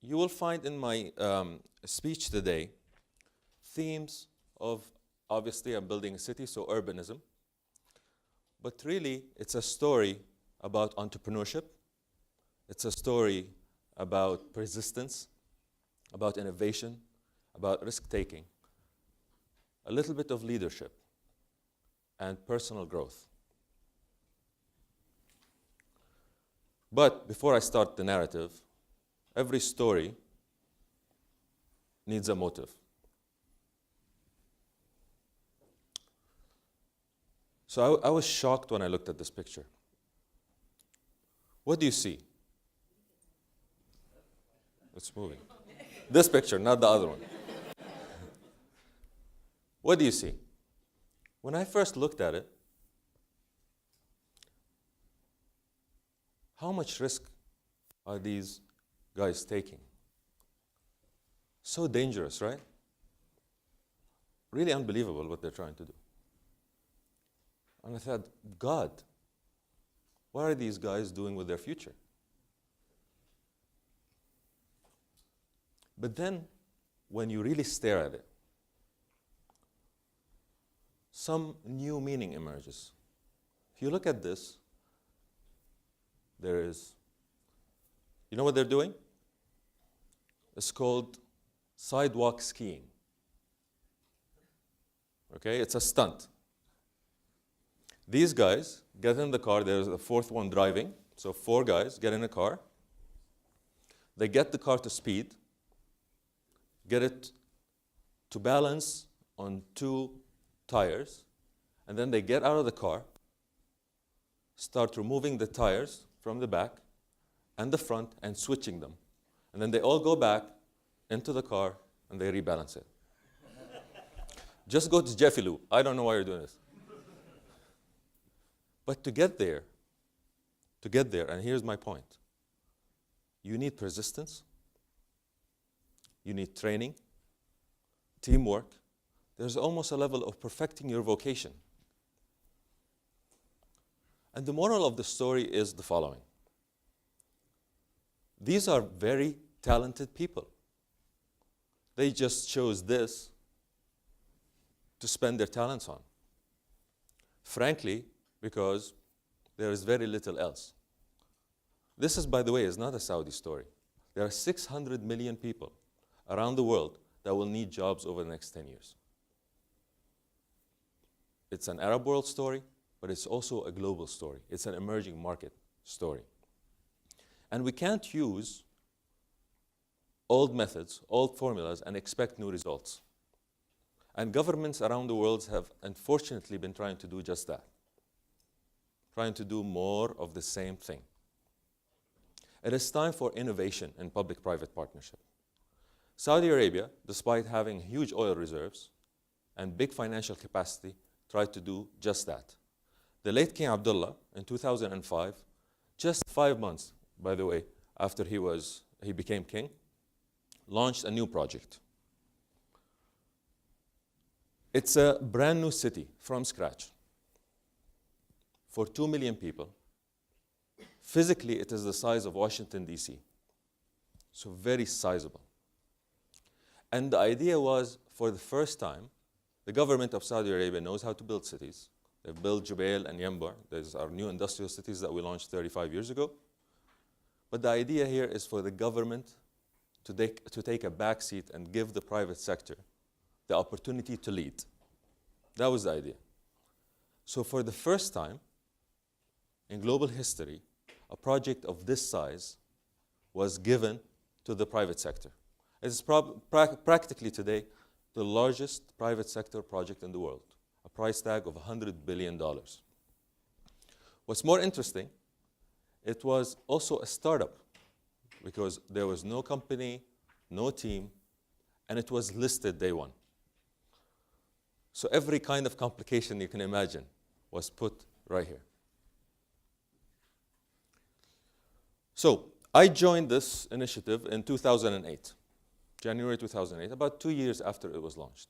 you will find in my speech today themes of, obviously I'm building a city, so urbanism. But really, it's a story about entrepreneurship. It's a story about persistence, about innovation, about risk-taking, a little bit of leadership, and personal growth. But before I start the narrative, every story needs a motive. So I was shocked when I looked at this picture. What do you see? It's moving. This picture, not the other one. What do you see? When I first looked at it, how much risk are these guys taking? So dangerous, right? Really unbelievable what they're trying to do. And I thought, God, what are these guys doing with their future? But then, when you really stare at it, some new meaning emerges. If you look at this, there is, you know what they're doing? It's called sidewalk skiing. Okay, it's a stunt. These guys get in the car, there's a fourth one driving, so 4 guys get in a car. They get the car to speed, get it to balance on 2 tires, and then they get out of the car, start removing the tires from the back and the front and switching them. And then they all go back into the car and they rebalance it. Just go to Jiffy Lube. I don't know why you're doing this. But to get there, and here's my point, you need persistence, you need training, teamwork. There's almost a level of perfecting your vocation. And the moral of the story is the following. These are very talented people. They just chose this to spend their talents on. Frankly, because there is very little else. This is, by the way, is not a Saudi story. There are 600 million people around the world that will need jobs over the next 10 years. It's an Arab world story, but it's also a global story. It's an emerging market story. And we can't use old methods, old formulas, and expect new results. And governments around the world have unfortunately been trying to do just that. Trying to do more of the same thing. It is time for innovation in public-private partnership. Saudi Arabia, despite having huge oil reserves and big financial capacity, tried to do just that. The late King Abdullah, in 2005, just 5 months, by the way, after he became king, launched a new project. It's a brand new city from scratch for 2 million people. Physically, it is the size of Washington, D.C., so very sizable. And the idea was, for the first time, the government of Saudi Arabia knows how to build cities. They've built Jubail and Yanbu. These are new industrial cities that we launched 35 years ago. But the idea here is for the government to take a back seat and give the private sector the opportunity to lead. That was the idea. So for the first time in global history, a project of this size was given to the private sector. It's practically today the largest private sector project in the world, a price tag of $100 billion. What's more interesting, it was also a startup because there was no company, no team, and it was listed day one. So every kind of complication you can imagine was put right here. So I joined this initiative in 2008, January 2008, about 2 years after it was launched.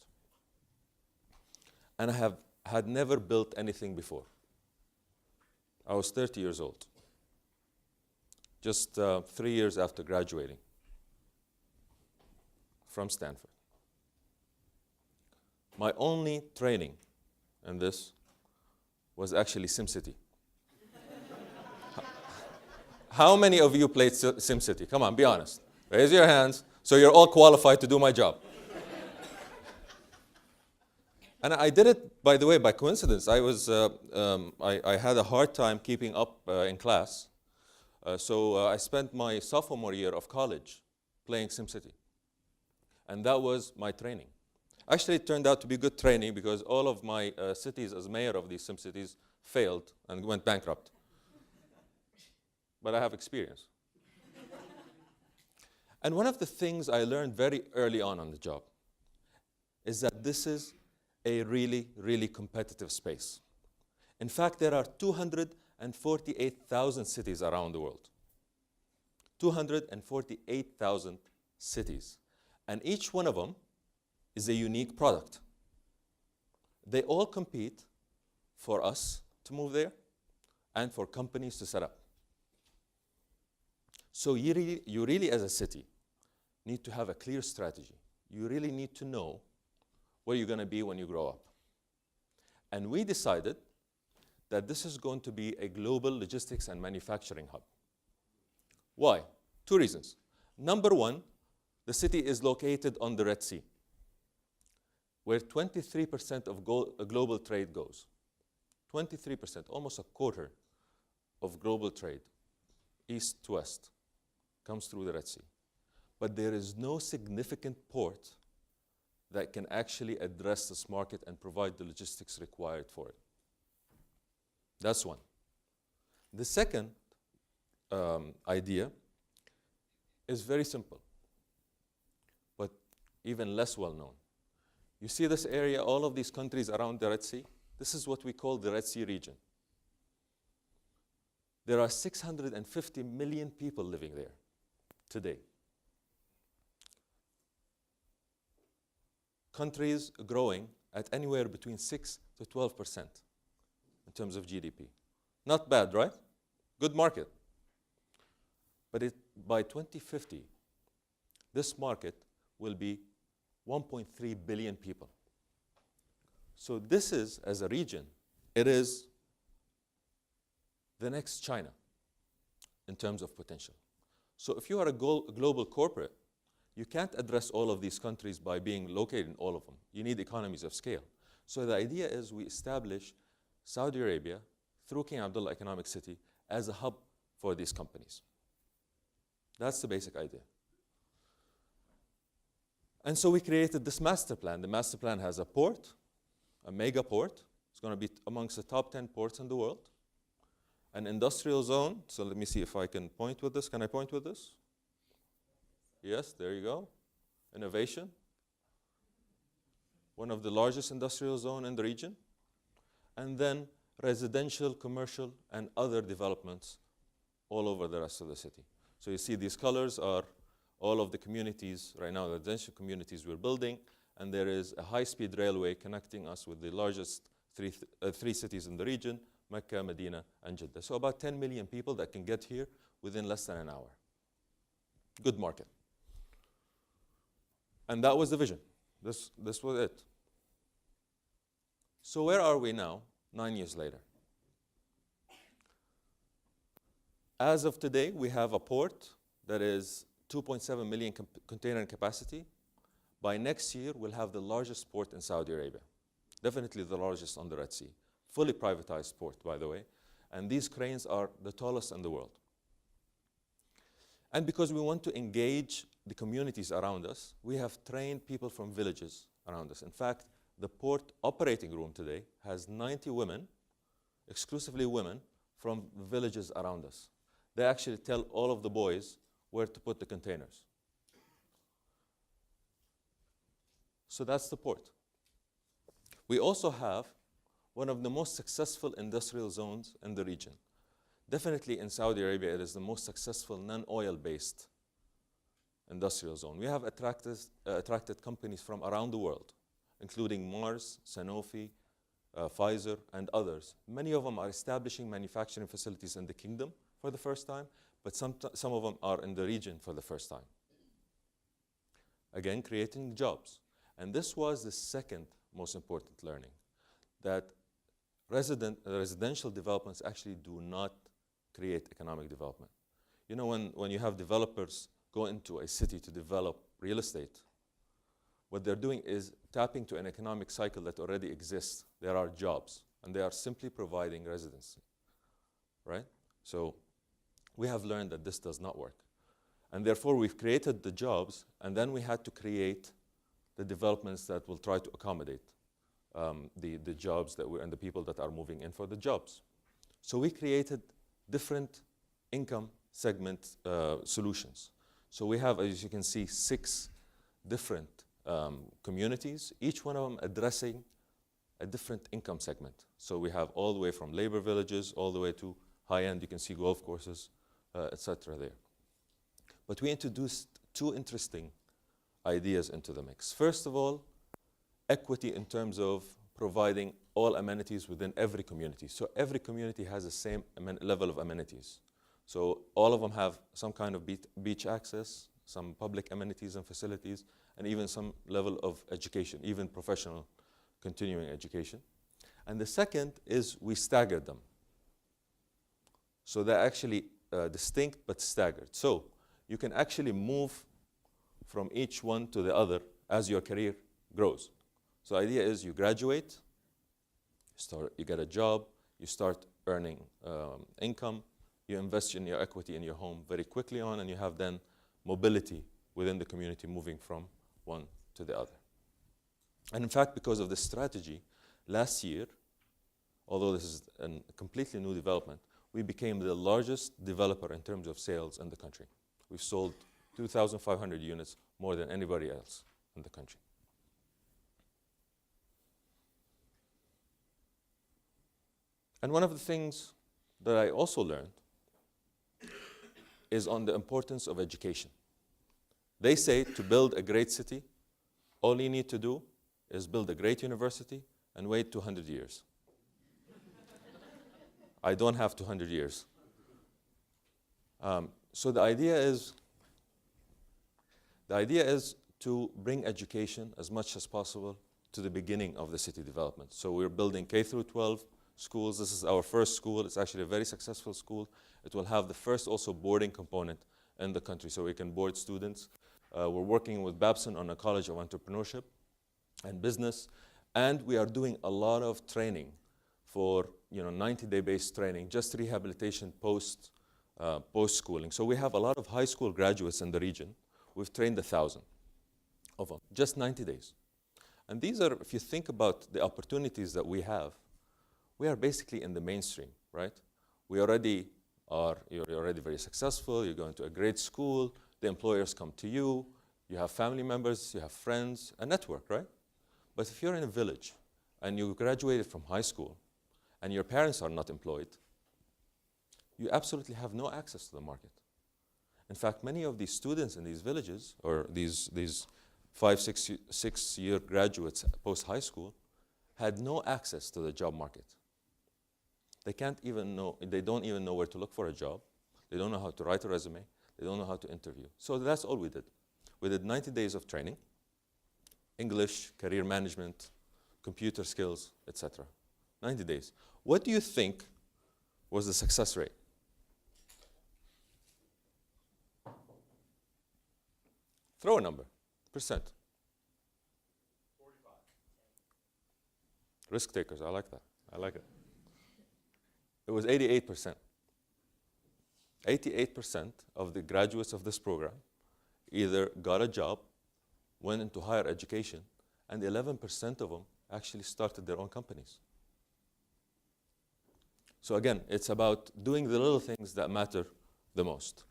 And I had never built anything before. I was 30 years old, just 3 years after graduating. from Stanford. My only training in this was actually SimCity. How many of you played SimCity? Come on, be honest. Raise your hands so you're all qualified to do my job. And I did it, by the way, by coincidence. I had a hard time keeping up in class. So I spent my sophomore year of college playing SimCity. And that was my training. Actually, it turned out to be good training because all of my cities as mayor of these SimCities failed and went bankrupt. But I have experience. And one of the things I learned very early on the job is that this is a really, really competitive space. In fact, there are 248,000 cities around the world. 248,000 cities. And each one of them is a unique product. They all compete for us to move there and for companies to set up. So you really, as a city, need to have a clear strategy. You really need to know where you're going to be when you grow up. And we decided that this is going to be a global logistics and manufacturing hub. Why? Two reasons. Number one, the city is located on the Red Sea, where 23% of global trade goes. 23%, almost a quarter of global trade, east to west, comes through the Red Sea. But there is no significant port that can actually address this market and provide the logistics required for it. That's one. The second idea is very simple, but even less well known. You see this area, all of these countries around the Red Sea? This is what we call the Red Sea region. There are 650 million people living there today. Countries growing at anywhere between 6 to 12% in terms of GDP. Not bad, right? Good market. But by 2050, this market will be 1.3 billion people. So this is, as a region, it is the next China in terms of potential. So if you are a global corporate, you can't address all of these countries by being located in all of them. You need economies of scale. So the idea is we establish Saudi Arabia, through King Abdullah Economic City, as a hub for these companies. That's the basic idea. And so we created this master plan. The master plan has a port, a mega port. It's going to be amongst the top 10 ports in the world. An industrial zone. So let me see if I can point with this. Can I point with this? Yes, there you go. Innovation. One of the largest industrial zones in the region. And then residential, commercial, and other developments all over the rest of the city. So you see these colors are all of the communities right now, the residential communities we're building, and there is a high-speed railway connecting us with the largest three cities in the region, Mecca, Medina, and Jeddah. So about 10 million people that can get here within less than an hour. Good market. And that was the vision. This was it. So where are we now, 9 years later? As of today, we have a port that is 2.7 million container capacity. By next year, we'll have the largest port in Saudi Arabia. Definitely the largest on the Red Sea. Fully privatized port, by the way. And these cranes are the tallest in the world. And because we want to engage the communities around us, we have trained people from villages around us. In fact, the port operating room today has 90 women, exclusively women, from villages around us. They actually tell all of the boys where to put the containers. So that's the port. We also have one of the most successful industrial zones in the region. Definitely in Saudi Arabia, it is the most successful non-oil-based industrial zone. We have attracted companies from around the world, including Mars, Sanofi, Pfizer, and others. Many of them are establishing manufacturing facilities in the kingdom for the first time, but some of them are in the region for the first time. again, creating jobs. And this was the second most important learning, that residential developments actually do not create economic development. You know, when you have developers go into a city to develop real estate, what they're doing is tapping to an economic cycle that already exists. There are jobs, and they are simply providing residency, right? So we have learned that this does not work. And therefore, we've created the jobs, and then we had to create the developments that will try to accommodate the jobs and the people that are moving in for the jobs. So we created different income segment solutions. So we have, as you can see, 6 different communities, each one of them addressing a different income segment. So we have all the way from labor villages all the way to high-end, you can see golf courses, etc. there. But we introduced 2 interesting ideas into the mix. First of all, equity in terms of providing all amenities within every community. So every community has the same level of amenities. So all of them have some kind of beach access, some public amenities and facilities, and even some level of education, even professional continuing education. And the second is we staggered them. So they're actually distinct but staggered. So you can actually move from each one to the other as your career grows. So the idea is you graduate, you get a job, you start earning income, you invest in your equity in your home very quickly on, and you have then mobility within the community moving from one to the other. And in fact, because of this strategy, last year, although this is a completely new development, we became the largest developer in terms of sales in the country. We've sold 2,500 units, more than anybody else in the country. And one of the things that I also learned is on the importance of education. They say to build a great city, all you need to do is build a great university and wait 200 years. I don't have 200 years. So the idea is to bring education as much as possible to the beginning of the city development. So we're building K through 12 schools. This is our first school. It's actually a very successful school. It will have the first also boarding component in the country, so we can board students. We're working with Babson on a college of entrepreneurship and business, and we are doing a lot of training for 90-day based training, just rehabilitation post-schooling. So we have a lot of high school graduates in the region. We've trained 1,000 of them, just 90 days. And these are, if you think about the opportunities that we have, we are basically in the mainstream, right? You're already very successful, you're going to a great school, the employers come to you, you have family members, you have friends, a network, right? But if you're in a village and you graduated from high school and your parents are not employed, you absolutely have no access to the market. In fact, many of these students in these villages, or these 5-6-year graduates post-high school, had no access to the job market. They don't even know where to look for a job. They don't know how to write a resume. They don't know how to interview. So that's all we did. We did 90 days of training, English, career management, computer skills, etc. 90 days. What do you think was the success rate? Throw a number, percent. 45. Risk takers, I like that. I like it. It was 88%. 88% of the graduates of this program either got a job, went into higher education, and 11% of them actually started their own companies. So again, it's about doing the little things that matter the most.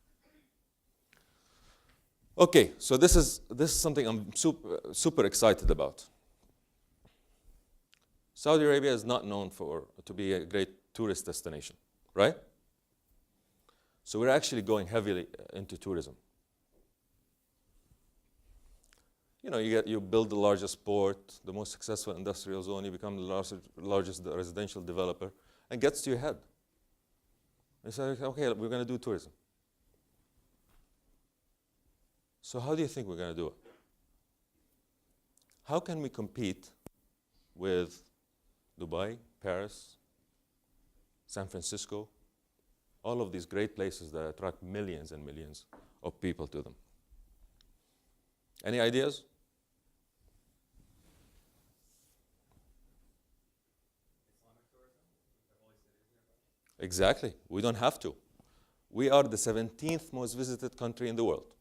Okay, so this is something I'm super excited about. Saudi Arabia is not known to be a great tourist destination, right? So we're actually going heavily into tourism. You build the largest port, the most successful industrial zone, you become the largest residential developer, and gets to your head. You say, okay, we're going to do tourism. So how do you think we're going to do it? how can we compete with Dubai, Paris, San Francisco, all of these great places that attract millions and millions of people to them? Any ideas? Exactly. We don't have to. We are the 17th most visited country in the world.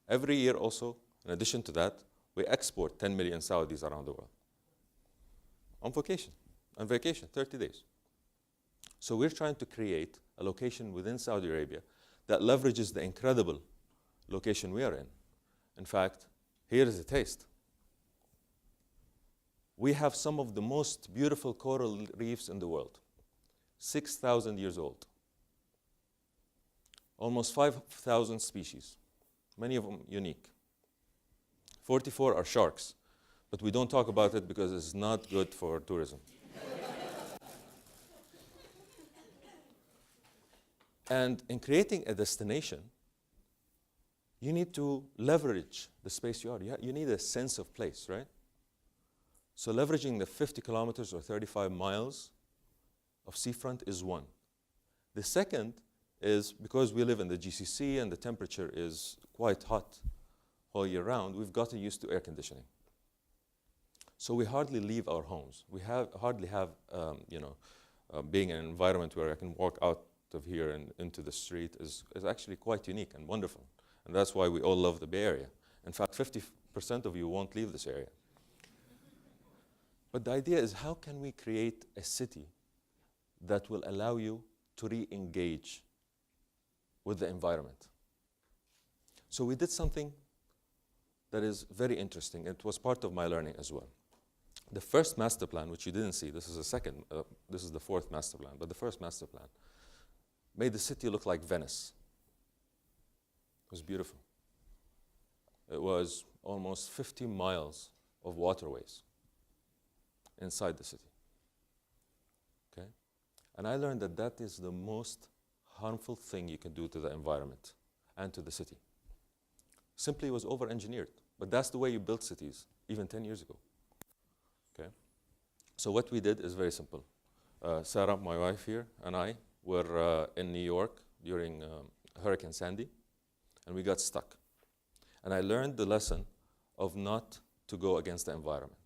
Every year also, in addition to that, we export 10 million Saudis around the world. On vacation, 30 days. So we're trying to create a location within Saudi Arabia that leverages the incredible location we are in. In fact, here is a taste. We have some of the most beautiful coral reefs in the world, 6,000 years old. Almost 5,000 species, many of them unique. 44 are sharks, but we don't talk about it because it's not good for tourism. And in creating a destination, you need to leverage the space you are. You need a sense of place, right? So leveraging the 50 kilometers or 35 miles of seafront is one. The second is because we live in the GCC and the temperature is quite hot all year round, we've gotten used to air conditioning. So we hardly leave our homes. We hardly have, being in an environment where I can walk out of here and into the street is actually quite unique and wonderful. And that's why we all love the Bay Area. In fact, 50% of you won't leave this area. But the idea is, how can we create a city that will allow you to re-engage with the environment? So we did something that is very interesting. It was part of my learning as well. The first master plan, which you didn't see, this is the fourth master plan, but the first master plan made the city look like Venice. It was beautiful. It was almost 50 miles of waterways inside the city. Okay? And I learned that that is the most harmful thing you can do to the environment and to the city. Simply it was over-engineered. But that's the way you built cities, even 10 years ago. Okay? So what we did is very simple. Sarah, my wife here, and I were in New York during Hurricane Sandy, and we got stuck. And I learned the lesson of not to go against the environment,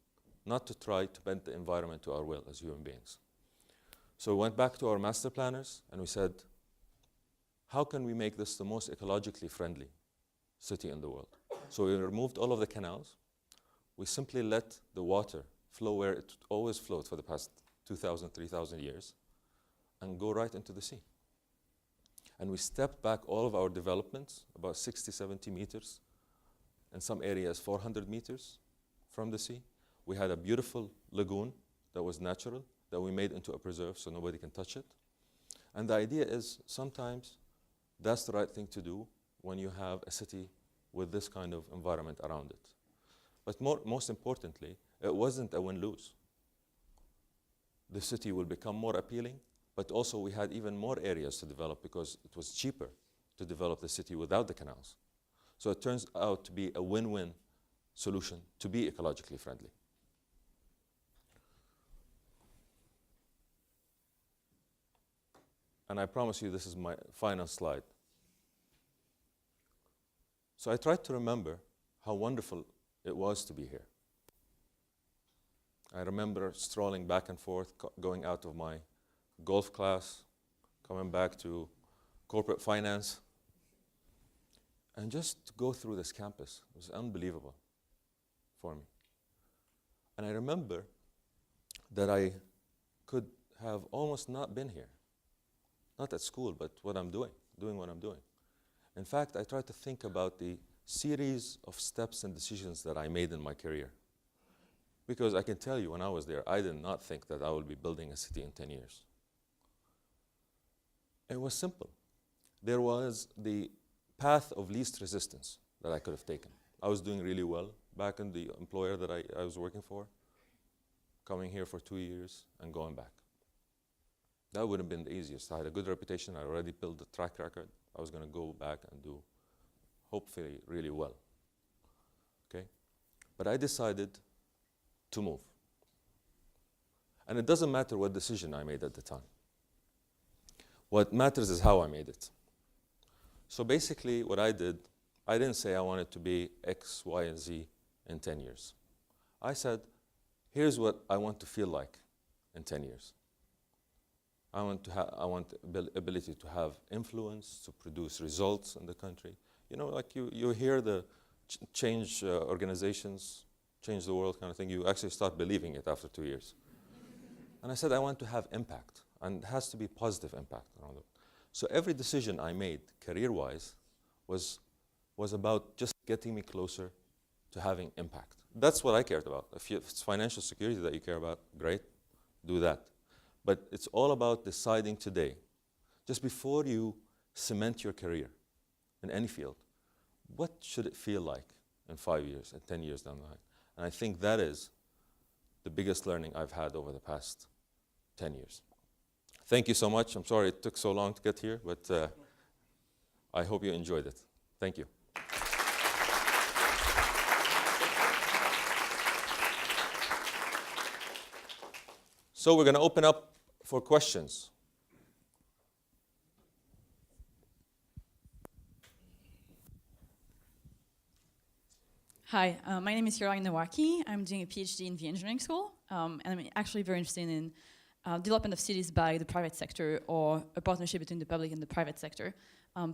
not to try to bend the environment to our will as human beings. So we went back to our master planners, and we said, how can we make this the most ecologically friendly city in the world? So we removed all of the canals. We simply let the water flow where it always flowed for the past 2,000, 3,000 years and go right into the sea. And we stepped back all of our developments about 60, 70 meters, in some areas 400 meters from the sea. We had a beautiful lagoon that was natural that we made into a preserve so nobody can touch it. And the idea is sometimes that's the right thing to do when you have a city with this kind of environment around it. But most importantly, it wasn't a win-lose. The city will become more appealing, but also we had even more areas to develop because it was cheaper to develop the city without the canals. So it turns out to be a win-win solution to be ecologically friendly. And I promise you this is my final slide. So I tried to remember how wonderful it was to be here. I remember strolling back and forth, going out of my golf class, coming back to corporate finance, and just to go through this campus. It was unbelievable for me. And I remember that I could have almost not been here. Not at school, but what I'm doing what I'm doing. In fact, I tried to think about the series of steps and decisions that I made in my career. Because I can tell you, when I was there, I did not think that I would be building a city in 10 years. It was simple. There was the path of least resistance that I could have taken. I was doing really well back in the employer that I was working for, coming here for 2 years and going back. That would have been the easiest. I had a good reputation. I already built a track record. I was going to go back and do, hopefully, really well. okay? But I decided to move. And it doesn't matter what decision I made at the time. What matters is how I made it. So basically what I did, I didn't say I wanted to be X, Y, and Z in 10 years. I said, here's what I want to feel like in 10 years. I want the ability to have influence, to produce results in the country. You know, like you hear the change organizations, change the world kind of thing. You actually start believing it after 2 years. And I said, I want to have impact, and it has to be positive impact around it. So every decision I made, career-wise, was about just getting me closer to having impact. That's what I cared about. If it's financial security that you care about, great, do that. But it's all about deciding today, just before you cement your career in any field, what should it feel like in 5 years and 10 years down the line? And I think that is the biggest learning I've had over the past 10 years. Thank you so much. I'm sorry it took so long to get here, but I hope you enjoyed it. Thank you. So we're going to open up for questions. Hi, my name is Hira Nawaki. I'm doing a PhD in the engineering school, and I'm actually very interested in development of cities by the private sector or a partnership between the public and the private sector.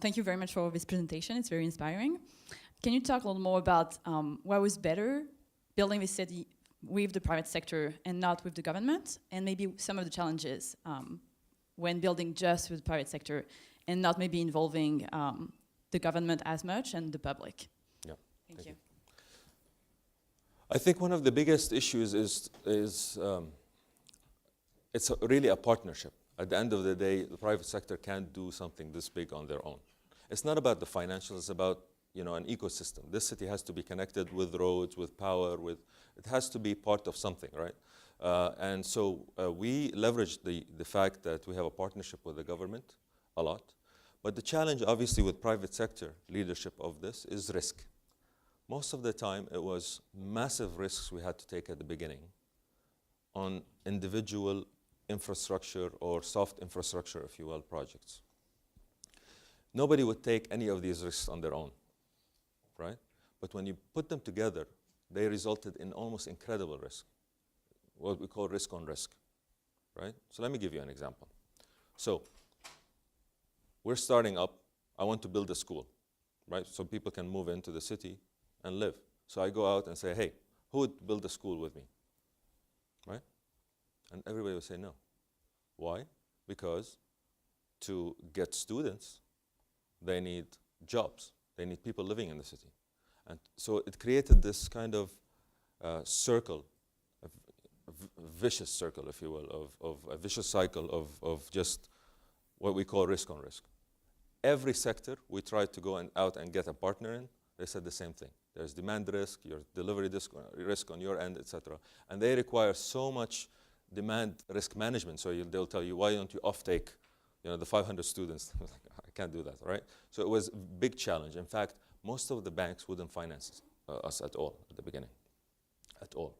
Thank you very much for this presentation. It's very inspiring. Can you talk a little more about what was better, building this city with the private sector and not with the government, and maybe some of the challenges when building just with the private sector and not maybe involving the government as much and the public? Yeah. Thank you. I think one of the biggest issues is it's really a partnership. At the end of the day, the private sector can't do something this big on their own. It's not about the financials, it's about an ecosystem. This city has to be connected with roads, with power, it has to be part of something, right? And so we leverage the fact that we have a partnership with the government a lot. But the challenge, obviously, with private sector leadership of this is risk. Most of the time, it was massive risks we had to take at the beginning on individual infrastructure or soft infrastructure, if you will, projects. Nobody would take any of these risks on their own, right? But when you put them together, they resulted in almost incredible risk, what we call risk on risk, right? So let me give you an example. So we're starting up, I want to build a school, right? So people can move into the city and live. So I go out and say, hey, who would build a school with me, right? And everybody would say no. Why? Because to get students, they need jobs. They need people living in the city. And so it created this kind of circle, a vicious circle, if you will, of a vicious cycle of just what we call risk on risk. Every sector we tried to go out and get a partner in, they said the same thing. There's demand risk, your delivery risk on your end, etc. And they require so much demand risk management. So they'll tell you, why don't you offtake, the 500 students? I can't do that, right? So it was a big challenge. In fact, most of the banks wouldn't finance us at all at the beginning, at all.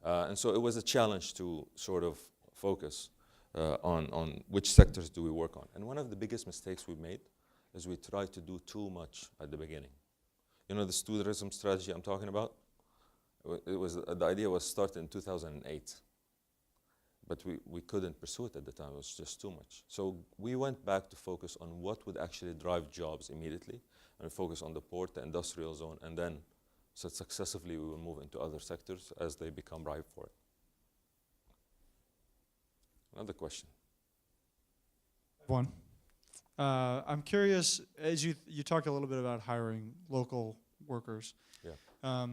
And so it was a challenge to sort of focus on which sectors do we work on. And one of the biggest mistakes we made is we tried to do too much at the beginning. The tourism strategy I'm talking about? The idea was started in 2008. But we couldn't pursue it at the time. It was just too much. So we went back to focus on what would actually drive jobs immediately, and focus on the port, the industrial zone, and then so successively we will move into other sectors as they become ripe for it. Another question. One. I'm curious, as you talked a little bit about hiring local workers. Yeah.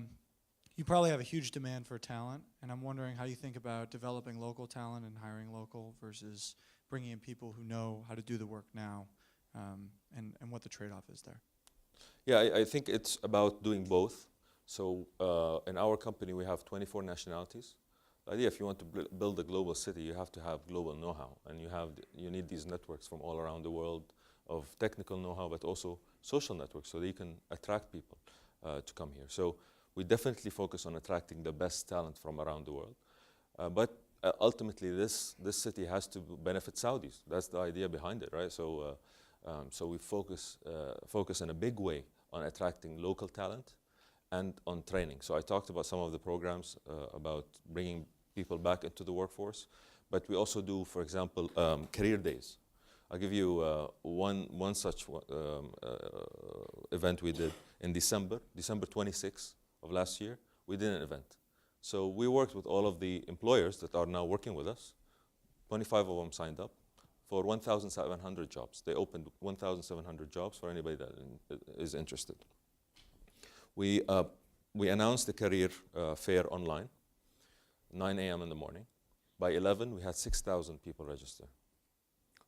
You probably have a huge demand for talent, and I'm wondering how you think about developing local talent and hiring local versus bringing in people who know how to do the work now, and what the trade-off is there. Yeah, I think it's about doing both. So in our company, we have 24 nationalities. The idea, if you want to build a global city, you have to have global know-how, and you need these networks from all around the world of technical know-how, but also social networks, so that you can attract people to come here. So We definitely focus on attracting the best talent from around the world. But ultimately, this city has to benefit Saudis. That's the idea behind it, right? So we focus in a big way on attracting local talent and on training. So I talked about some of the programs about bringing people back into the workforce, but we also do, for example, career days. I'll give you one such event we did in December 26th of last year. We did an event. So we worked with all of the employers that are now working with us. 25 of them signed up for 1,700 jobs. They opened 1,700 jobs for anybody that is interested. We announced the career fair online, 9 a.m. in the morning. By 11, we had 6,000 people register.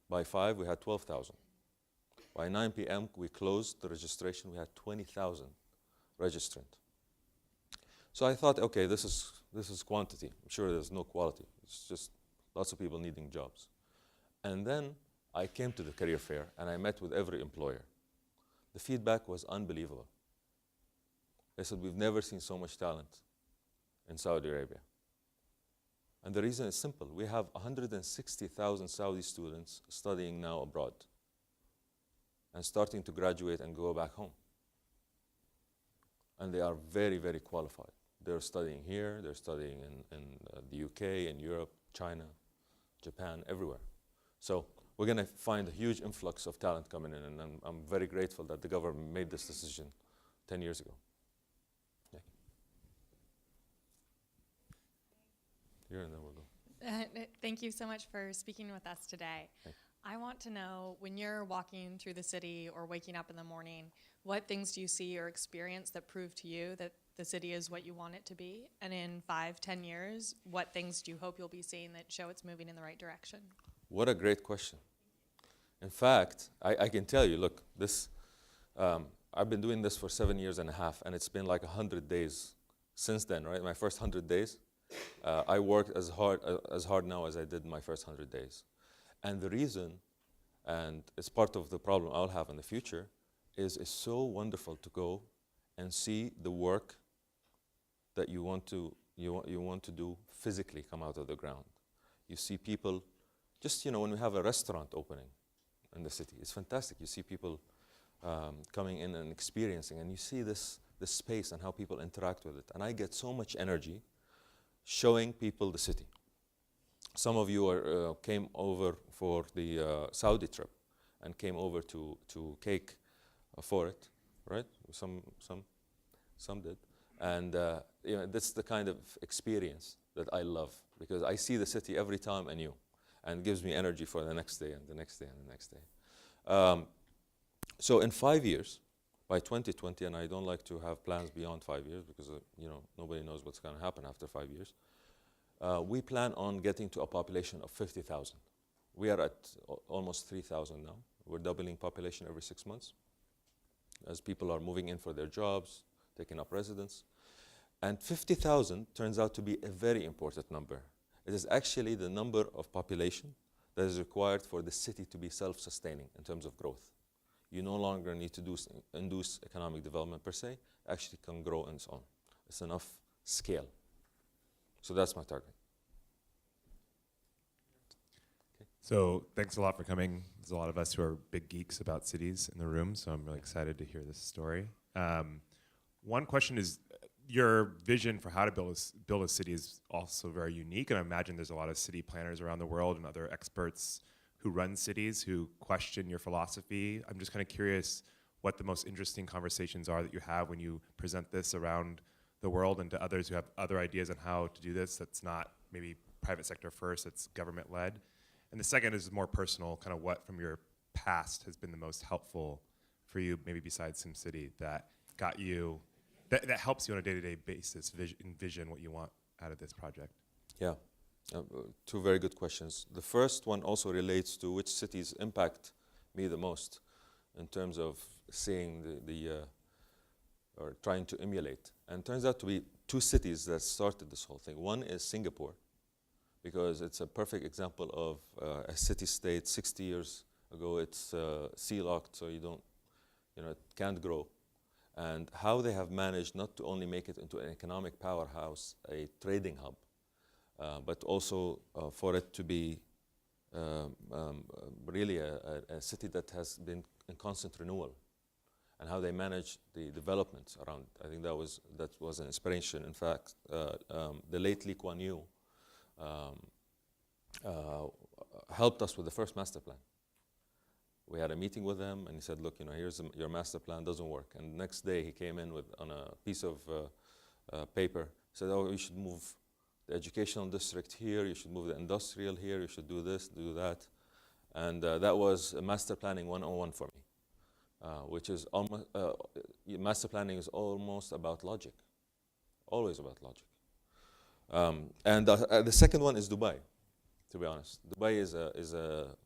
By 5, we had 12,000. By 9 p.m., we closed the registration. We had 20,000 registrant. So I thought, okay, this is quantity. I'm sure there's no quality. It's just lots of people needing jobs. And then I came to the career fair, and I met with every employer. The feedback was unbelievable. They said, we've never seen so much talent in Saudi Arabia. And the reason is simple. We have 160,000 Saudi students studying now abroad and starting to graduate and go back home. And they are very, very qualified. They're studying here, they're studying in the UK, in Europe, China, Japan, everywhere. So we're going to find a huge influx of talent coming in, and I'm very grateful that the government made this decision 10 years ago. Yeah. Here and then we'll go. Thank you so much for speaking with us today. I want to know, when you're walking through the city or waking up in the morning, what things do you see or experience that prove to you that the city is what you want it to be? And in 5, 10 years, what things do you hope you'll be seeing that show it's moving in the right direction? What a great question. In fact, I can tell you, look, this, I've been doing this for 7 years and a half, and it's been like 100 days since then, right? My first 100 days. I worked as hard now as I did in my first 100 days. And the reason, and it's part of the problem I'll have in the future, is it's so wonderful to go and see the work that you want to do physically come out of the ground. You see people, just when we have a restaurant opening in the city, it's fantastic. You see people coming in and experiencing, and you see this space and how people interact with it. And I get so much energy showing people the city. Some of you came over for the Saudi trip and came over to Cake for it, right? Some did. And that's the kind of experience that I love, because I see the city every time anew, and it gives me energy for the next day and the next day and the next day. So in 5 years, by 2020, and I don't like to have plans beyond 5 years because nobody knows what's going to happen after 5 years. We plan on getting to a population of 50,000. We are at almost 3,000 now. We're doubling population every 6 months as people are moving in for their jobs, taking up residence. And 50,000 turns out to be a very important number. It is actually the number of population that is required for the city to be self-sustaining in terms of growth. You no longer need to induce economic development per se. It actually can grow on its own. It's enough scale. So that's my target. Okay. So thanks a lot for coming. There's a lot of us who are big geeks about cities in the room, so I'm really excited to hear this story. One question is, your vision for how to build a city is also very unique, and I imagine there's a lot of city planners around the world and other experts who run cities who question your philosophy. I'm just kind of curious what the most interesting conversations are that you have when you present this around the world and to others who have other ideas on how to do this that's not maybe private sector first, it's government led. And the second is more personal, kind of what from your past has been the most helpful for you, maybe besides SimCity, that got you, that helps you on a day-to-day basis envision what you want out of this project? Yeah, two very good questions. The first one also relates to which cities impact me the most in terms of seeing or trying to emulate. And it turns out to be two cities that started this whole thing. One is Singapore, because it's a perfect example of a city-state. 60 years ago, it's sea-locked, so it can't grow. and how they have managed not to only make it into an economic powerhouse, a trading hub, but also for it to be really a city that has been in constant renewal, and how they manage the developments around. I think that was an inspiration. In fact, the late Lee Kuan Yew helped us with the first master plan. We had a meeting with him, and he said, "Look, here's your master plan. Doesn't work." And the next day, he came in on a piece of paper. Said, "Oh, you should move the educational district here. You should move the industrial here. You should do this, do that." And that was master planning 101 for me, which is almost master planning is almost about logic, always about logic. And the second one is Dubai. To be honest, Dubai is a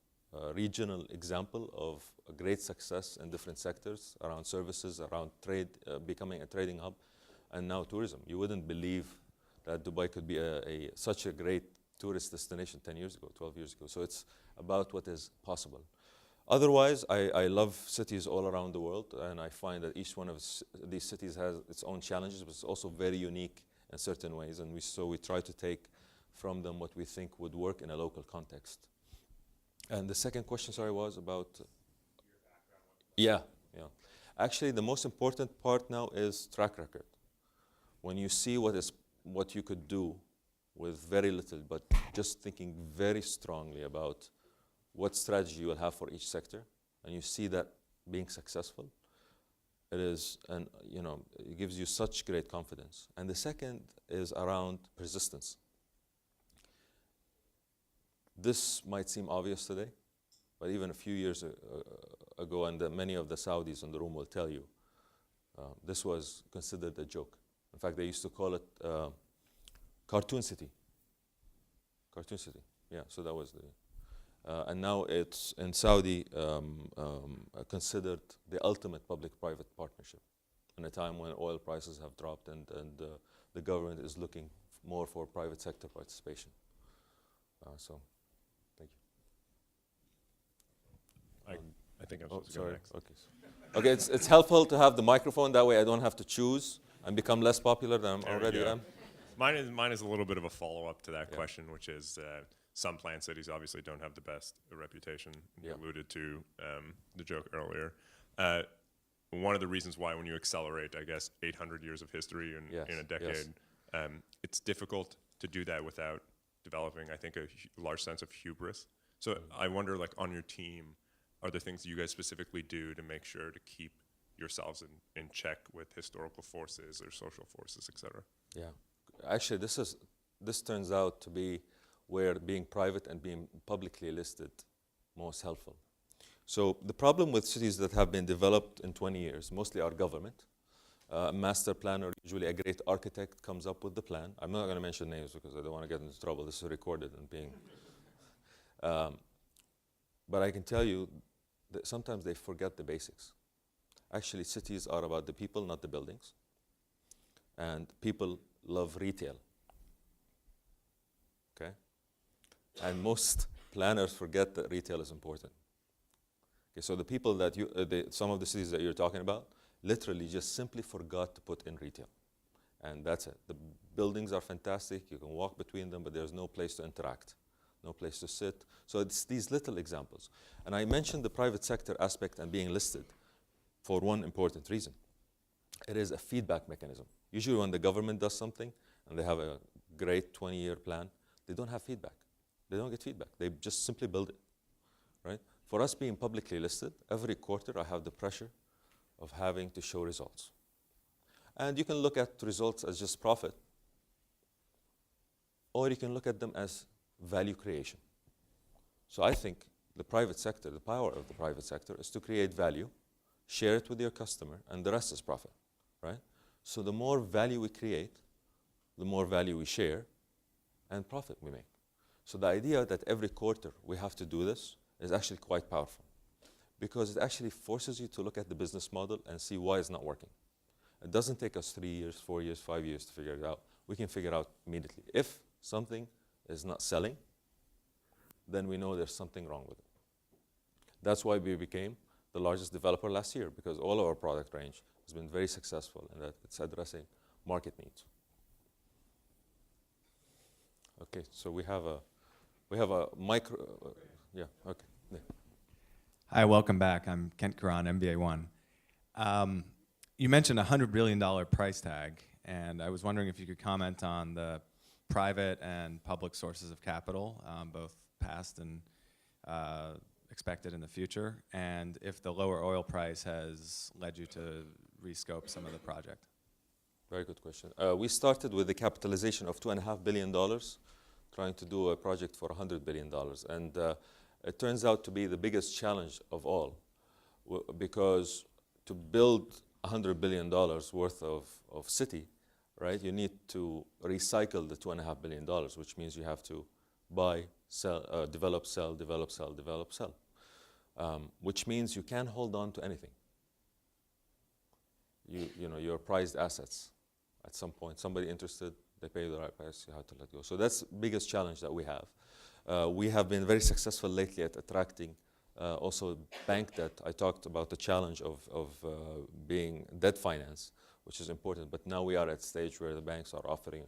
regional example of a great success in different sectors around services, around trade, becoming a trading hub, and now tourism. You wouldn't believe that Dubai could be such a great tourist destination 10 years ago, 12 years ago. So it's about what is possible. Otherwise, I love cities all around the world, and I find that each one of these cities has its own challenges, but it's also very unique in certain ways, and we try to take from them what we think would work in a local context. And the second question, sorry, was about your background. Yeah. Actually, the most important part now is track record. When you see what you could do with very little, but just thinking very strongly about what strategy you will have for each sector, and you see that being successful, it gives you such great confidence. And the second is around persistence. This might seem obvious today, but even a few years ago, and many of the Saudis in the room will tell you, this was considered a joke. In fact, they used to call it Cartoon City. Cartoon City, yeah, so that was and now it's in Saudi considered the ultimate public-private partnership in a time when oil prices have dropped and the government is looking more for private sector participation. So, thank you. I think I'm supposed to go next. Okay, it's helpful to have the microphone. That way I don't have to choose and become less popular than I already am. Mine is a little bit of a follow-up to that question, which is some planned cities obviously don't have the best reputation. You alluded to the joke earlier. One of the reasons why when you accelerate, I guess, 800 years of history in a decade, it's difficult to do that without developing, I think, a large sense of hubris. So I wonder, like, on your team, are there things you guys specifically do to make sure to keep yourselves in check with historical forces or social forces, et cetera? Yeah. Actually, this turns out to be where being private and being publicly listed most helpful. So the problem with cities that have been developed in 20 years, mostly our government, a master planner, usually a great architect, comes up with the plan. I'm not going to mention names because I don't want to get into trouble. This is recorded and being... but I can tell you that sometimes they forget the basics. Actually, cities are about the people, not the buildings. And people love retail. Okay? And most planners forget that retail is important. Okay, so the people that some of the cities that you're talking about, literally just simply forgot to put in retail. And that's it. The buildings are fantastic. You can walk between them, but there's no place to interact, no place to sit. So it's these little examples. And I mentioned the private sector aspect and being listed for one important reason. It is a feedback mechanism. Usually when the government does something and they have a great 20-year plan, they don't have feedback. They don't get feedback. They just simply build it, right? For us being publicly listed, every quarter I have the pressure of having to show results. And you can look at results as just profit, or you can look at them as value creation. So I think the private sector, the power of the private sector is to create value, share it with your customer, and the rest is profit, right? So the more value we create, the more value we share, and profit we make. So the idea that every quarter we have to do this is actually quite powerful, because it actually forces you to look at the business model and see why it's not working. It doesn't take us 3 years, 4 years, 5 years to figure it out. We can figure it out immediately. If something is not selling, then we know there's something wrong with it. That's why we became the largest developer last year, because all of our product range has been very successful in that it's addressing market needs. Okay, so we have a micro. Yeah. Okay. Yeah. Hi, welcome back. I'm Kent Karan, MBA One. You mentioned a $100 billion price tag, and I was wondering if you could comment on the private and public sources of capital, both past and expected in the future, and if the lower oil price has led you to rescope some of the project. Very good question. We started with the capitalization of $2.5 billion, trying to do a project for $100 billion. And it turns out to be the biggest challenge of all, because to build $100 billion worth of city, right, you need to recycle the $2.5 billion, which means you have to buy, sell, develop, sell, develop, sell, develop, sell, which means you can't hold on to anything. You know, your prized assets. At some point, somebody interested, they pay the right price, you have to let go. So that's the biggest challenge that we have. We have been very successful lately at attracting also bank debt. I talked about the challenge of being debt finance, which is important, but now we are at a stage where the banks are offering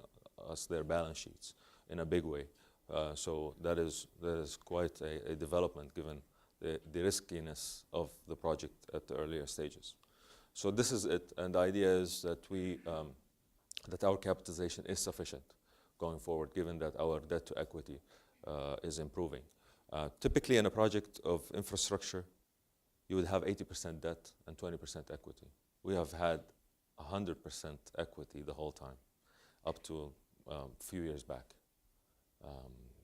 us their balance sheets in a big way. So that is quite a development given the riskiness of the project at the earlier stages. So this is it, and the idea is that that our capitalization is sufficient going forward, given that our debt to equity is improving. Typically in a project of infrastructure, you would have 80% debt and 20% equity. We have had 100% equity the whole time, up to a few years back.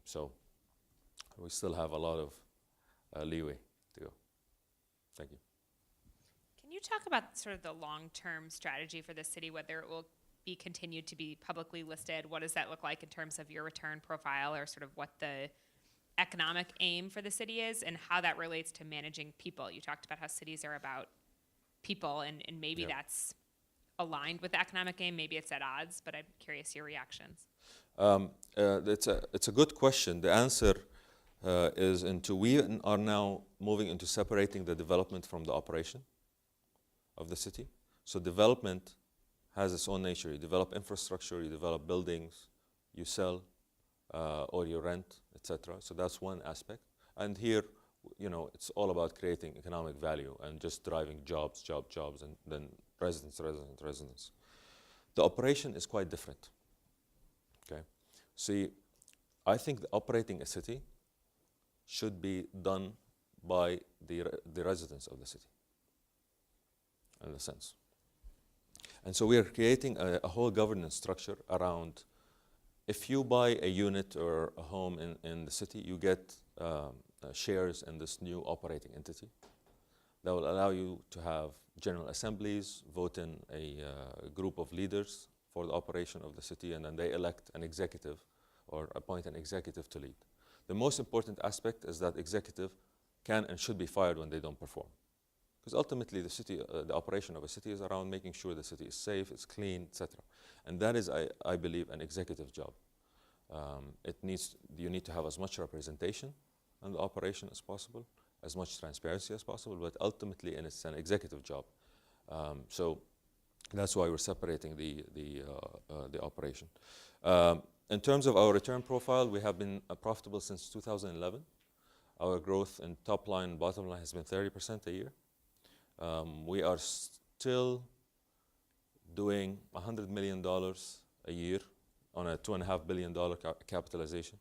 So we still have a lot of leeway to go. Thank you. Can you talk about sort of the long-term strategy for the city, whether it will be continued to be publicly listed? What does that look like in terms of your return profile, or sort of what the economic aim for the city is, and how that relates to managing people? You talked about how cities are about people, and maybe that's aligned with the economic aim, maybe it's at odds, but I'm curious your reactions. It's a good question. The answer is we are now moving into separating the development from the operation of the city. So development has its own nature. You develop infrastructure, you develop buildings, you sell, or you rent, etc. So that's one aspect. And here, you know, it's all about creating economic value and just driving jobs, and then residents. The operation is quite different. Okay. See, I think operating a city should be done by the residents of the city, in a sense. And so we are creating a whole governance structure around, if you buy a unit or a home in the city, you get shares in this new operating entity that will allow you to have general assemblies, vote in a group of leaders for the operation of the city, and then they elect an executive or appoint an executive to lead. The most important aspect is that executive can and should be fired when they don't perform. Because ultimately the city, the operation of a city is around making sure the city is safe, it's clean, etc. And that is, I believe, an executive job. You need to have as much representation in the operation as possible, as much transparency as possible, but ultimately it's an executive job. So that's why we're separating the operation. In terms of our return profile, we have been profitable since 2011. Our growth in top line and bottom line has been 30% a year. We are still doing $100 million a year on a $2.5 billion capitalization.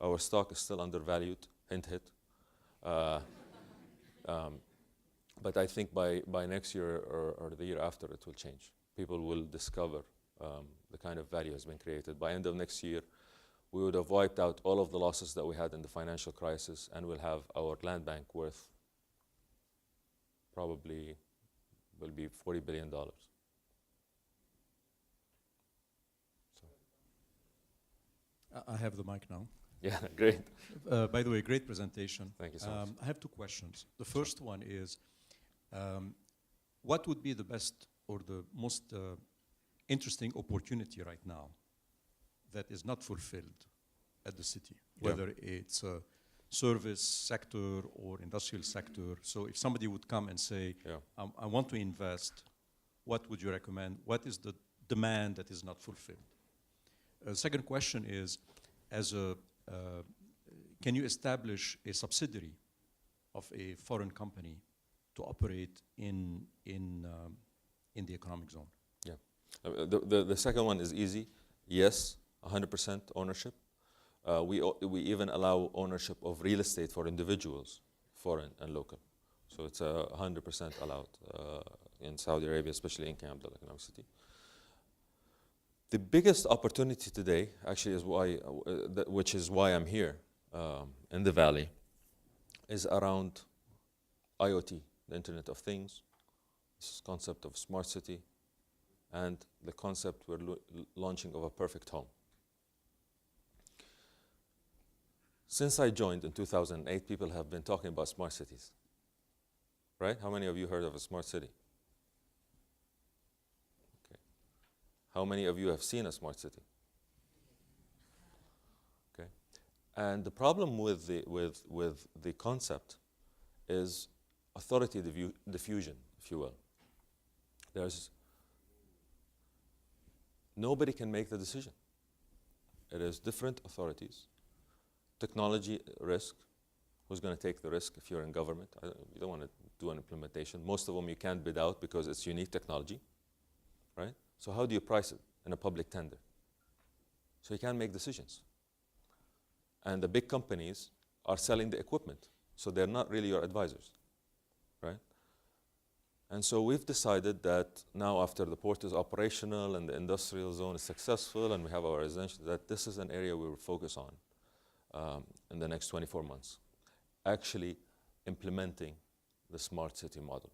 Our stock is still undervalued, hint. But I think by next year or the year after, it will change. People will discover the kind of value has been created. By end of next year, we would have wiped out all of the losses that we had in the financial crisis, and we'll have our land bank worth probably will be $40 billion. So. I have the mic now. Yeah, great. By the way, great presentation. Thank you so much. I have two questions. The first one is, what would be the best or the most interesting opportunity right now that is not fulfilled at the city, whether it's a service sector or industrial sector? So if somebody would come and say, I want to invest what would you recommend? What is the demand that is not fulfilled? Second question is, can you establish a subsidiary of a foreign company to operate in the economic zone? Yeah. The second one is easy. Yes, 100% ownership. We even allow ownership of real estate for individuals, foreign and local. So it's 100% allowed in Saudi Arabia, especially in Camp Del Economic City. The biggest opportunity today, actually, is which is why I'm here in the Valley, is around IoT, the Internet of Things, this concept of smart city, and the concept we're launching of a perfect home. Since I joined in 2008, people have been talking about smart cities. Right? How many of you heard of a smart city? Okay. How many of you have seen a smart city? Okay. And the problem with the concept is authority diffusion, if you will. Nobody can make the decision. It is different authorities. Technology risk. Who's going to take the risk if you're in government? You don't want to do an implementation. Most of them you can't bid out because it's unique technology, right? So how do you price it in a public tender? So you can't make decisions. And the big companies are selling the equipment, so they're not really your advisors, right? And so we've decided that now, after the port is operational and the industrial zone is successful and we have our residential, that this is an area we will focus on in the next 24 months, actually implementing the smart city model.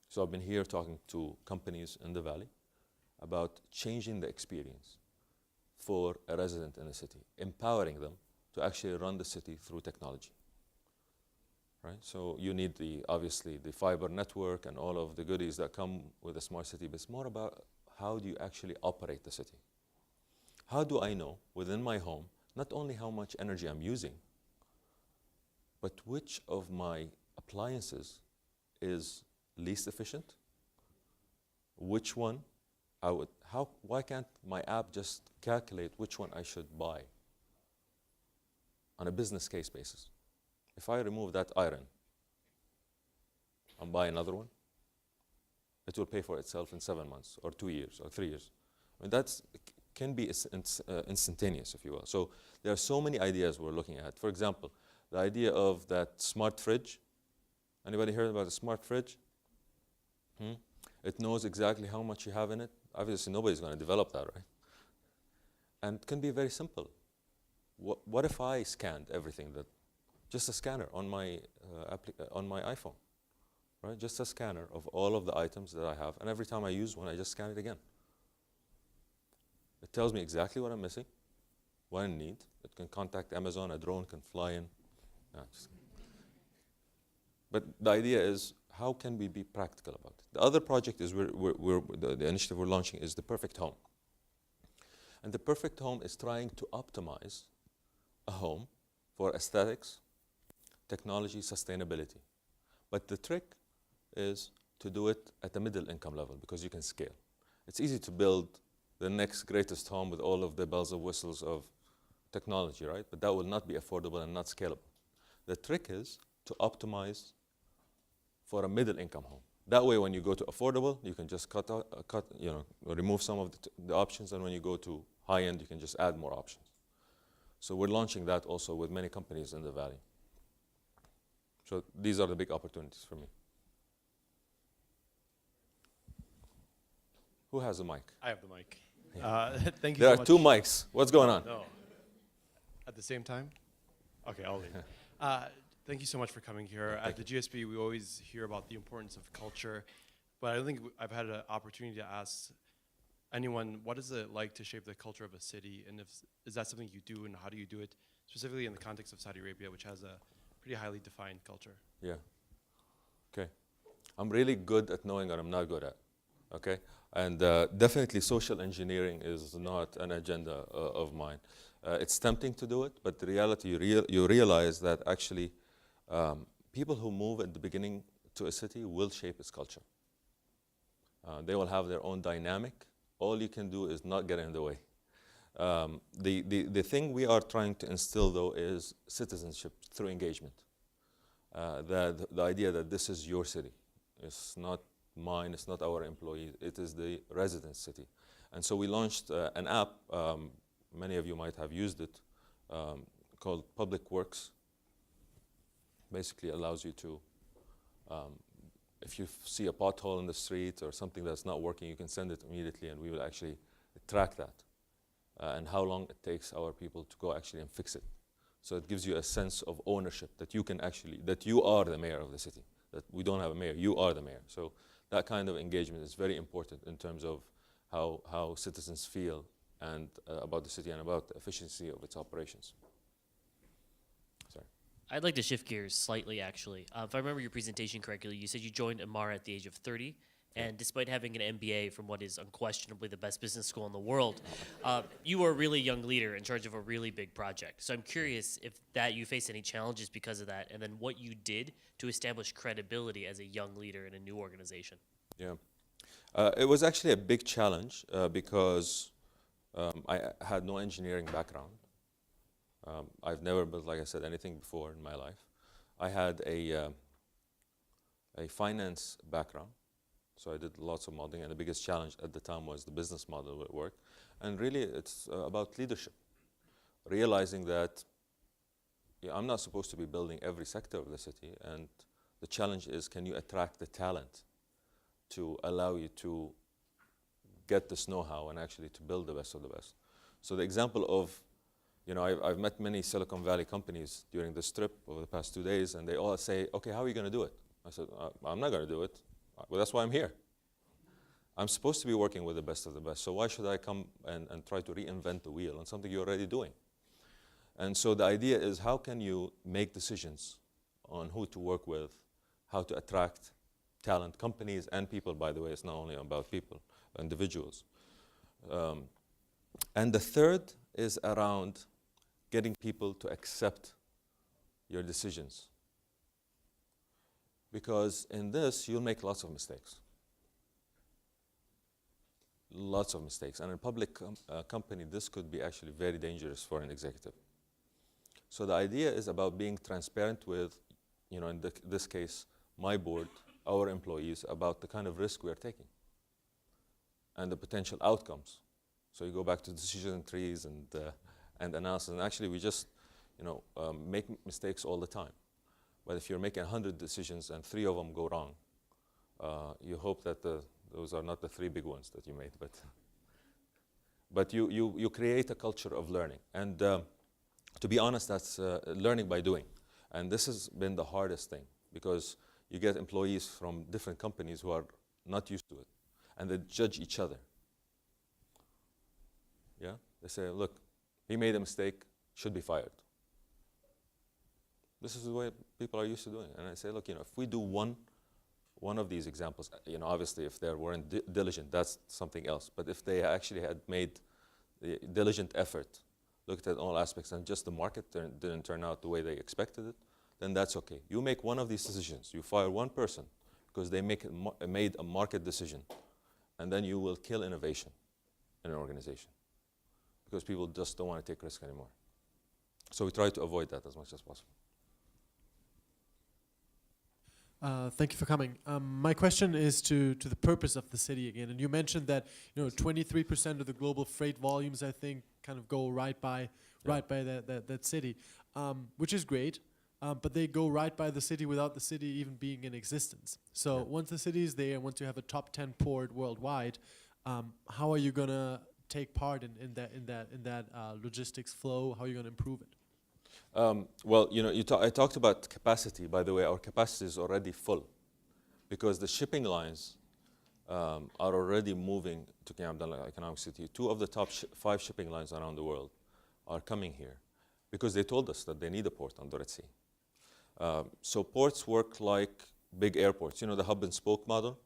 So I've been here talking to companies in the Valley about changing the experience for a resident in a city, empowering them to actually run the city through technology. Right? So you need obviously the fiber network and all of the goodies that come with a smart city, but it's more about how do you actually operate the city? How do I know within my home not only how much energy I'm using, but which of my appliances is least efficient? Which one why can't my app just calculate which one I should buy on a business case basis? If I remove that iron and buy another one, it will pay for itself in 7 months or 2 years or 3 years. I mean, that can be instantaneous, if you will. So there are so many ideas we're looking at. For example, the idea of that smart fridge. Anybody heard about a smart fridge? It knows exactly how much you have in it. Obviously, nobody's going to develop that, right? And it can be very simple. What if I scanned everything just a scanner on my iPhone, right? Just a scanner of all of the items that I have, and every time I use one, I just scan it again. It tells me exactly what I'm missing, what I need. It can contact Amazon. A drone can fly in. But the idea is, how can we be practical about it? The other project is the initiative we're launching is the perfect home. And the perfect home is trying to optimize a home for aesthetics, technology, sustainability. But the trick is to do it at the middle income level because you can scale. It's easy to build the next greatest home with all of the bells and whistles of technology, right? But that will not be affordable and not scalable. The trick is to optimize for a middle income home. That way, when you go to affordable, you can just remove some of the options, and when you go to high end, you can just add more options. So we're launching that also with many companies in the Valley. So these are the big opportunities for me. Who has a mic? I have the mic. Yeah. Thank you There so are much. 2 mics. What's going on? No. At the same time? Okay, I'll leave. Thank you so much for coming here. At the GSB, we always hear about the importance of culture, but I don't think I've had an opportunity to ask anyone, what is it like to shape the culture of a city, and is that something you do, and how do you do it, specifically in the context of Saudi Arabia, which has a pretty highly defined culture? Yeah. Okay. I'm really good at knowing what I'm not good at. Okay? And definitely social engineering is not an agenda of mine. It's tempting to do it, but the reality, you realize that actually people who move at the beginning to a city will shape its culture. They will have their own dynamic. All you can do is not get in the way. The thing we are trying to instill, though, is citizenship through engagement. The idea that this is your city. It's not mine, it's not our employees, it is the resident city. And so we launched an app, many of you might have used it, called Public Works. Basically allows you to, if you see a pothole in the street or something that's not working, you can send it immediately and we will actually track that. And how long it takes our people to go actually and fix it. So it gives you a sense of ownership that you can actually, that you are the mayor of the city, that we don't have a mayor, you are the mayor. So that kind of engagement is very important in terms of how citizens feel and about the city and about the efficiency of its operations. Sorry. I'd like to shift gears slightly, actually. If I remember your presentation correctly, you said you joined Amara at the age of 30. And despite having an MBA from what is unquestionably the best business school in the world, you were a really young leader in charge of a really big project. So I'm curious if you faced any challenges because of that, and then what you did to establish credibility as a young leader in a new organization. Yeah. It was actually a big challenge because I had no engineering background. I've never built, like I said, anything before in my life. I had a finance background. So I did lots of modeling, and the biggest challenge at the time was the business model at work. And really, it's about leadership. Realizing that I'm not supposed to be building every sector of the city, and the challenge is, can you attract the talent to allow you to get this know-how and actually to build the best of the best. So the example of, I've met many Silicon Valley companies during this trip over the past 2 days, and they all say, okay, how are you going to do it? I said, I'm not going to do it. Well, that's why I'm here. I'm supposed to be working with the best of the best, so why should I come and try to reinvent the wheel on something you're already doing? And so the idea is, how can you make decisions on who to work with, how to attract talent, companies and people, by the way. It's not only about people, individuals. And the third is around getting people to accept your decisions. Because in this, you'll make lots of mistakes. Lots of mistakes. And in a public company, this could be actually very dangerous for an executive. So the idea is about being transparent with, in this case, my board, our employees, about the kind of risk we are taking and the potential outcomes. So you go back to decision trees and analysis. And actually, we just, make mistakes all the time. But if you're making 100 decisions and 3 of them go wrong, you hope that those are not the 3 big ones that you made. But you create a culture of learning. And to be honest, that's learning by doing. And this has been the hardest thing, because you get employees from different companies who are not used to it, and they judge each other. Yeah? They say, look, he made a mistake, should be fired. This is the way people are used to doing it. And I say, look, if we do one of these examples, obviously if they weren't diligent, that's something else. But if they actually had made the diligent effort, looked at all aspects, and just the market didn't turn out the way they expected it, then that's okay. You make one of these decisions. You fire one person because they made a market decision, and then you will kill innovation in an organization because people just don't want to take risk anymore. So we try to avoid that as much as possible. Thank you for coming. My question is to the purpose of the city again. And you mentioned that 23% of the global freight volumes, I think, kind of go right by that city, which is great. But they go right by the city without the city even being in existence. So once the city is there, and once you have a top 10 port worldwide, how are you gonna take part in that logistics flow? How are you gonna improve it? Well, I talked about capacity. By the way, our capacity is already full because the shipping lines are already moving to King Abdullah Economic City. 2 of the top 5 shipping lines around the world are coming here because they told us that they need a port on the Red Sea. So ports work like big airports. The hub and spoke model?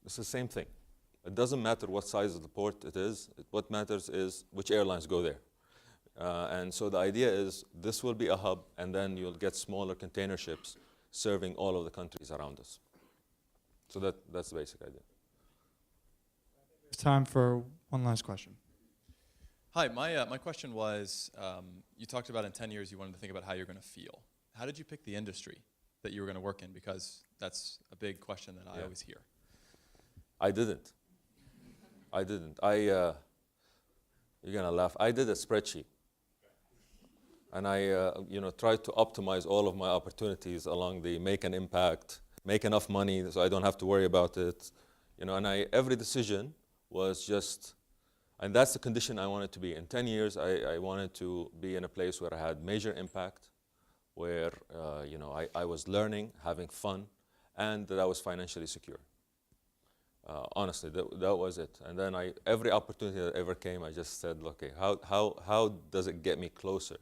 It's the same thing. It doesn't matter what size of the port it is. What matters is which airlines go there. And so the idea is this will be a hub, and then you'll get smaller container ships serving all of the countries around us. So that's the basic idea. It's time for one last question. Hi, my question was, you talked about in 10 years you wanted to think about how you're going to feel. How did you pick the industry that you were going to work in? Because that's a big question that I always hear. I didn't. You're gonna laugh. I did a spreadsheet, and I, tried to optimize all of my opportunities along the make an impact, make enough money so I don't have to worry about it, and every decision was just, and that's the condition I wanted to be. In 10 years, I wanted to be in a place where I had major impact, where, I was learning, having fun, and that I was financially secure. Honestly, that was it. And then every opportunity that ever came, I just said, okay, how does it get me closer?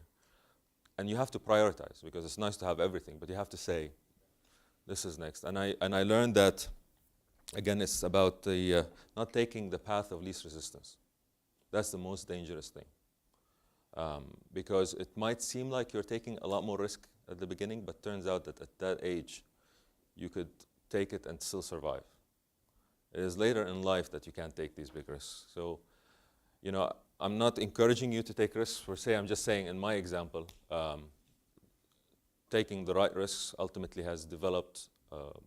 And you have to prioritize, because it's nice to have everything, but you have to say, this is next. And I learned that, again, it's about the not taking the path of least resistance. That's the most dangerous thing. Because it might seem like you're taking a lot more risk at the beginning, but turns out that at that age, you could take it and still survive. It is later in life that you can't take these big risks. So, I'm not encouraging you to take risks per se. I'm just saying, in my example, taking the right risks ultimately has developed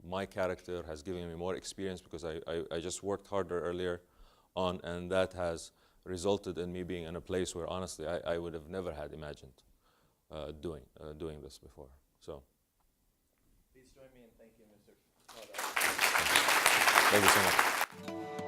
my character, has given me more experience, because I just worked harder earlier on, and that has resulted in me being in a place where, honestly, I would have never had imagined doing this before. So, Please join me in thanking Mr. Fahd Al-Rasheed. Thank you so much.